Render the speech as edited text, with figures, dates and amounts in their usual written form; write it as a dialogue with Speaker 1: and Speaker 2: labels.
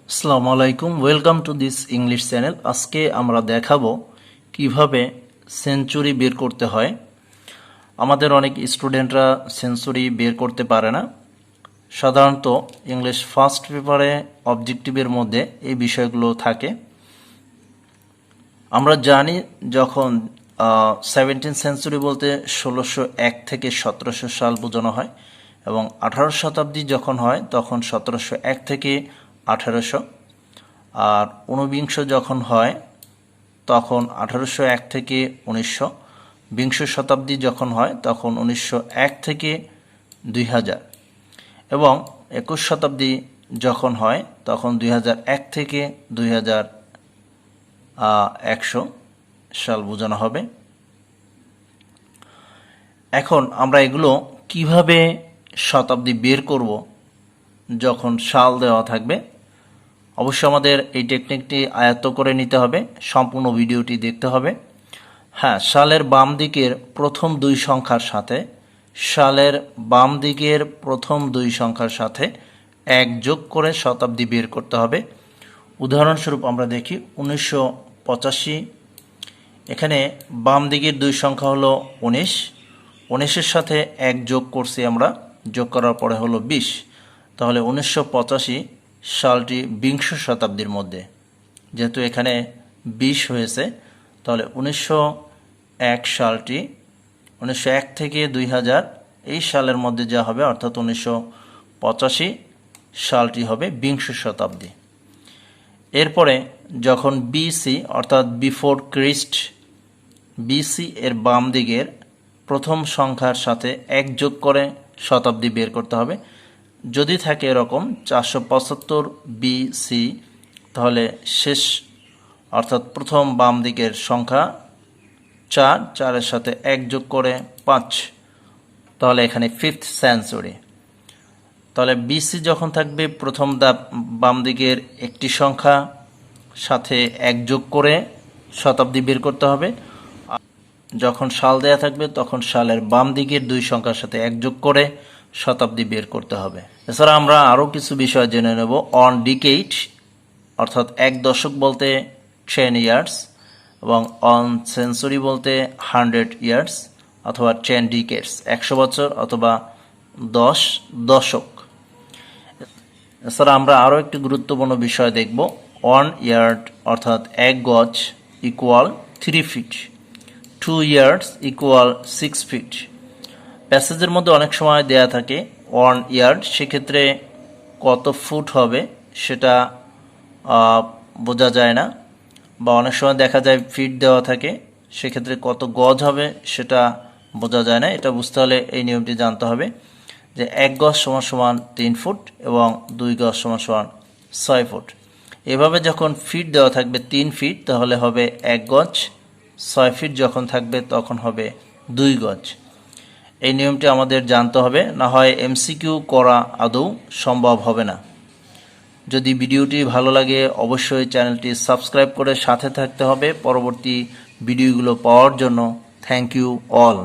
Speaker 1: আসসালামু আলাইকুম, welcome to this English channel. আজকে আমরা দেখাবো কিভাবে সেঞ্চুরি বের করতে হয়। আমাদের অনেক স্টুডেন্টরা সেঞ্চুরি বের করতে পারে না। সাধারণত ইংলিশ ফার্স্ট পেপারে অবজেক্টিভের মধ্যে এই বিষয়গুলো থাকে। আমরা জানি যখন 17th সেঞ্চুরি বলতে 1601 থেকে 1700 সাল বোঝানো হয়, এবং 18 শতাব্দী যখন হয় তখন 1701 থেকে 1800, আর ঊনবিংশ যখন হয় তখন 1801 থেকে 1900, বিংশ শতাব্দী যখন হয় তখন 1901 থেকে 2000, এবং 21 শতাব্দী যখন হয় তখন 2001 থেকে 2100 সাল বোঝানো হবে। এখন আমরা এগুলো কিভাবে শতাব্দী বের করব যখন সাল দেওয়া থাকবে, অবশ্যই আমাদের এই টেকনিকটি আয়ত্ত করে নিতে হবে, সম্পূর্ণ ভিডিওটি দেখতে হবে। হ্যাঁ, সালের বাম দিকের প্রথম দুই সংখ্যার সাথে এক যোগ করে শতাব্দী বের করতে হবে। উদাহরণস্বরূপ আমরা দেখি 1985। এখানে বাম দিকের দুই সংখ্যা হলো 19, 19-এর সাথে এক যোগ করছি আমরা, যোগ করার পরে হলো 20, তাহলে 1985 সালটি বিংশ শতাব্দীর মধ্যে। যেহেতু এখানে 20 হয়েছে, তাহলে 1901 সালটি 1901 থেকে 2000 এই সালের মধ্যে যা হবে, অর্থাৎ 1985 সালটি হবে বিংশ শতাব্দী। এরপরে যখন বিসি অর্থাৎ বিফোর ক্রিস্ট, বিসি এর বাম দিকের প্রথম সংখ্যার সাথে এক যোগ করে শতাব্দী বের করতে হবে। যদি থাকে এরকম 475 বিসি, তাহলে শেষ অর্থাৎ প্রথম বাম দিকের সংখ্যা 4, 4-এর সাথে এক যোগ করে 5, তাহলে এখানে 5th সেঞ্চুরি। তাহলে বিসি যখন থাকবে প্রথম বাম দিকের একটি সংখ্যা সাথে এক যোগ করে শতাব্দী বের করতে হবে। যখন সাল দেয়া থাকবে তখন সালের বাম দিকের দুই সংখ্যার সাথে এক যোগ করে শতাব্দী বের করতে হবে। এছাড়া আমরা আরও কিছু বিষয় জেনে নেব। অন ডিকেড অর্থাৎ এক দশক বলতে 10 ইয়ার্স, এবং অন সেঞ্চুরি বলতে 100 ইয়ার্স অথবা 10 ডিকেডস, 100 বছর অথবা 10 দশক। এছাড়া আমরা আরও একটি গুরুত্বপূর্ণ বিষয় দেখব। 1 ইয়ার্ড অর্থাৎ এক গজ equal 3 feet, 2 yards equal 6 feet. প্যাসেজের মধ্যে অনেক সময় দেয়া থাকে 1 ইয়ার্ড, সেক্ষেত্রে কত ফুট হবে সেটা বোঝা যায় না, বা অনেক সময় দেখা যায় ফিট দেওয়া থাকে, সেক্ষেত্রে কত গজ হবে সেটা বোঝা যায় না। এটা বুঝতে হলে এই নিয়মটি জানতে হবে যে 1 গজ সমান 3 ফুট এবং 2 গজ সমান 6 ফুট। এভাবে যখন ফিট দেওয়া থাকবে 3 ফিট, তাহলে হবে 1 গজ, 6 ফিট যখন থাকবে তখন হবে 2 গজ। এই নিয়মটি আমাদের জানতে হবে, না হয় এমসিকিউ করা আদৌ সম্ভব হবে না। যদি ভিডিওটি ভালো লাগে অবশ্যই চ্যানেলটি সাবস্ক্রাইব করে সাথে থাকতে হবে পরবর্তী ভিডিওগুলো পাওয়ার জন্য। Thank you all.